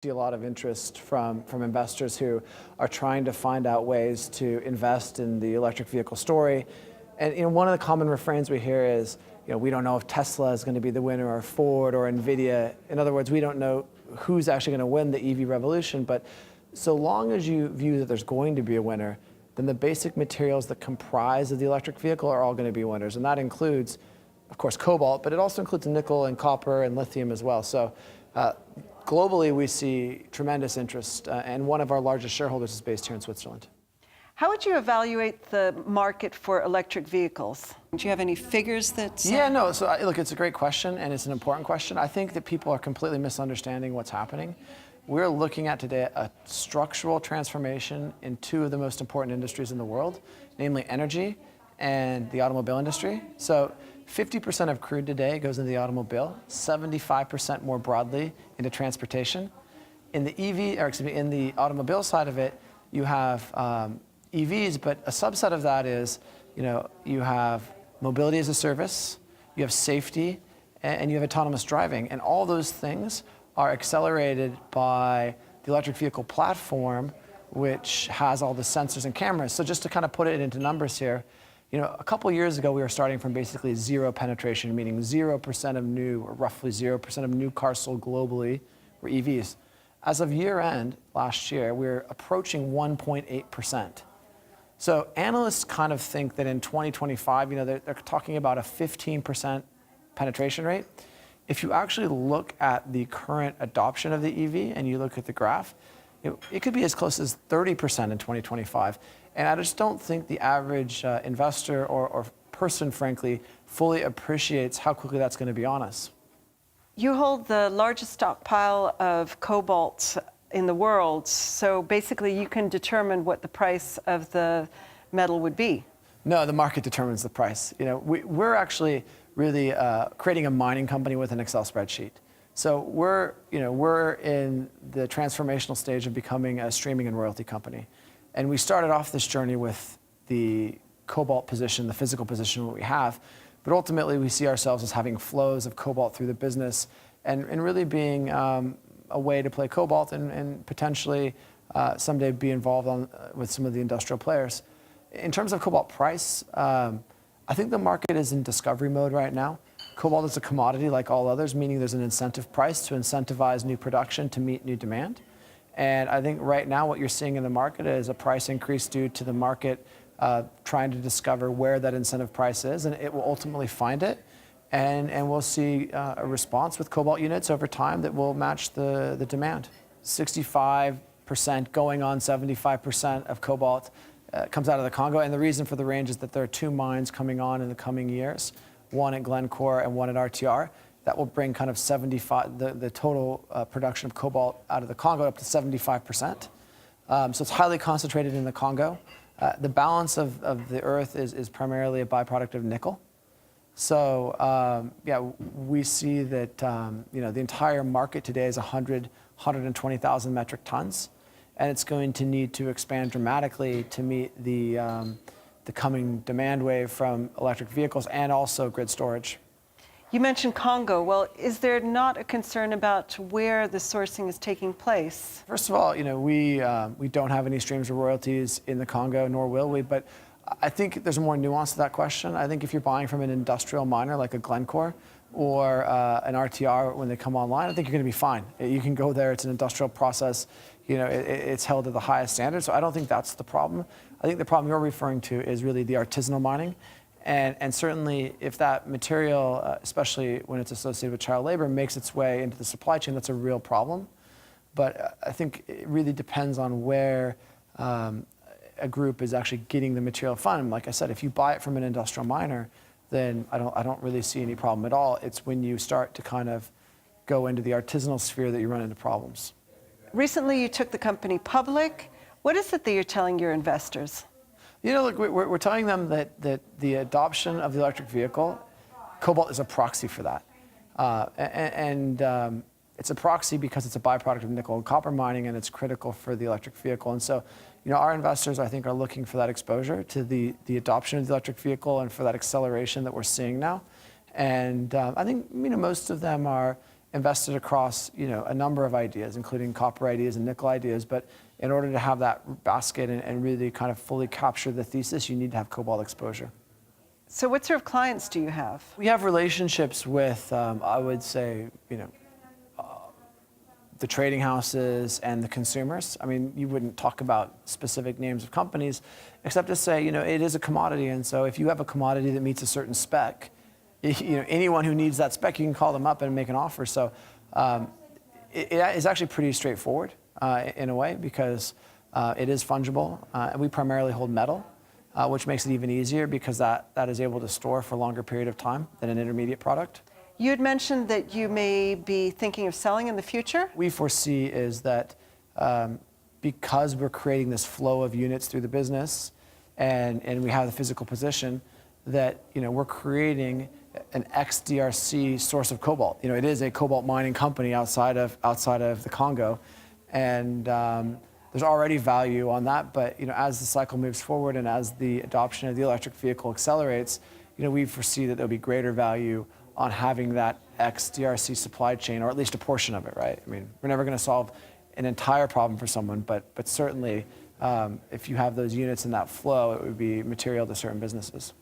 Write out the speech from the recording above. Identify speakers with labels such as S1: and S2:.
S1: See a lot of interest from investors who are trying to find out ways to invest in the electric vehicle story. And one of the common refrains we hear is, we don't know if Tesla is going to be the winner or Ford or Nvidia. In other words, we don't know who's actually going to win the EV revolution. But so long as you view that there's going to be a winner, then the basic materials that comprise of the electric vehicle are all going to be winners. And that includes, of course, cobalt, but it also includes nickel and copper and lithium as well. So globally, we see tremendous interest, and one of our largest shareholders is based here in Switzerland.
S2: How would you evaluate the market for electric vehicles? Do you have any figures that?
S1: Yeah, no, so look, it's a great question, and it's an important question. I think that people are completely misunderstanding what's happening. We're looking at today a structural transformation in two of the most important industries in the world, namely energy and the automobile industry. So 50% of crude today goes into the automobile, 75% more broadly into transportation. In the in the automobile side of it, you have EVs, but a subset of that is, you have mobility as a service, you have safety, and you have autonomous driving. And all those things are accelerated by the electric vehicle platform, which has all the sensors and cameras. So just to kind of put it into numbers here, a couple years ago, we were starting from basically zero penetration, meaning 0% of new, or roughly 0% of new cars sold globally were EVs. As of year end last year, we're approaching 1.8%. So analysts kind of think that in 2025, they're talking about a 15% penetration rate. If you actually look at the current adoption of the EV and you look at the graph, it could be as close as 30% in 2025. And I just don't think the average investor or person, frankly, fully appreciates how quickly that's going to be on us.
S2: You hold the largest stockpile of cobalt in the world, so basically you can determine what the price of the metal would be.
S1: No, the market determines the price. We're actually really creating a mining company with an Excel spreadsheet. So we're in the transformational stage of becoming a streaming and royalty company. And we started off this journey with the cobalt position, the physical position that we have. But ultimately, we see ourselves as having flows of cobalt through the business and really being a way to play cobalt and potentially someday be involved with some of the industrial players. In terms of cobalt price, I think the market is in discovery mode right now. Cobalt is a commodity like all others, meaning there's an incentive price to incentivize new production to meet new demand. And I think right now what you're seeing in the market is a price increase due to the market trying to discover where that incentive price is, and it will ultimately find it. And we'll see a response with cobalt units over time that will match the demand. 65% going on 75% of cobalt comes out of the Congo. And the reason for the range is that there are two mines coming on in the coming years, one at Glencore and one at RTR. That will bring kind of the total production of cobalt out of the Congo up to 75%. So it's highly concentrated in the Congo. The balance of the earth is primarily a byproduct of nickel. So we see that the entire market today is 120,000 metric tons, and it's going to need to expand dramatically to meet the coming demand wave from electric vehicles and also grid storage.
S2: You mentioned Congo. Well, is there not a concern about where the sourcing is taking place?
S1: First of all, we don't have any streams or royalties in the Congo, nor will we. But I think there's more nuance to that question. I think if you're buying from an industrial miner like a Glencore or an RTR when they come online, I think you're going to be fine. You can go there. It's an industrial process. It's held to the highest standard. So I don't think that's the problem. I think the problem you're referring to is really the artisanal mining. And certainly, if that material, especially when it's associated with child labor, makes its way into the supply chain, that's a real problem. But I think it really depends on where a group is actually getting the material from. Like I said, if you buy it from an industrial miner, then I don't really see any problem at all. It's when you start to kind of go into the artisanal sphere that you run into problems.
S2: Recently, you took the company public. What is it that you're telling your investors?
S1: Look, we're telling them that the adoption of the electric vehicle, cobalt is a proxy for that. It's a proxy because it's a byproduct of nickel and copper mining, and it's critical for the electric vehicle. And so, our investors, I think, are looking for that exposure to the adoption of the electric vehicle and for that acceleration that we're seeing now. And I think, most of them are invested across a number of ideas, including copper ideas and nickel ideas. But in order to have that basket and really kind of fully capture the thesis, you need to have cobalt exposure.
S2: So what sort of clients do you have?
S1: We have relationships with, I would say, the trading houses and the consumers. I mean, you wouldn't talk about specific names of companies, except to say, it is a commodity. And so if you have a commodity that meets a certain spec, anyone who needs that spec, you can call them up and make an offer. So it is actually pretty straightforward in a way, because it is fungible. And we primarily hold metal, which makes it even easier because that is able to store for a longer period of time than an intermediate product.
S2: You had mentioned that you may be thinking of selling in the future.
S1: We foresee is that because we're creating this flow of units through the business and we have the physical position, that we're creating an ex-DRC source of cobalt. It is a cobalt mining company outside of the Congo, and there's already value on that. But as the cycle moves forward and as the adoption of the electric vehicle accelerates, we foresee that there'll be greater value on having that ex-DRC supply chain, or at least a portion of it, right? I mean, we're never going to solve an entire problem for someone, but certainly if you have those units in that flow, it would be material to certain businesses.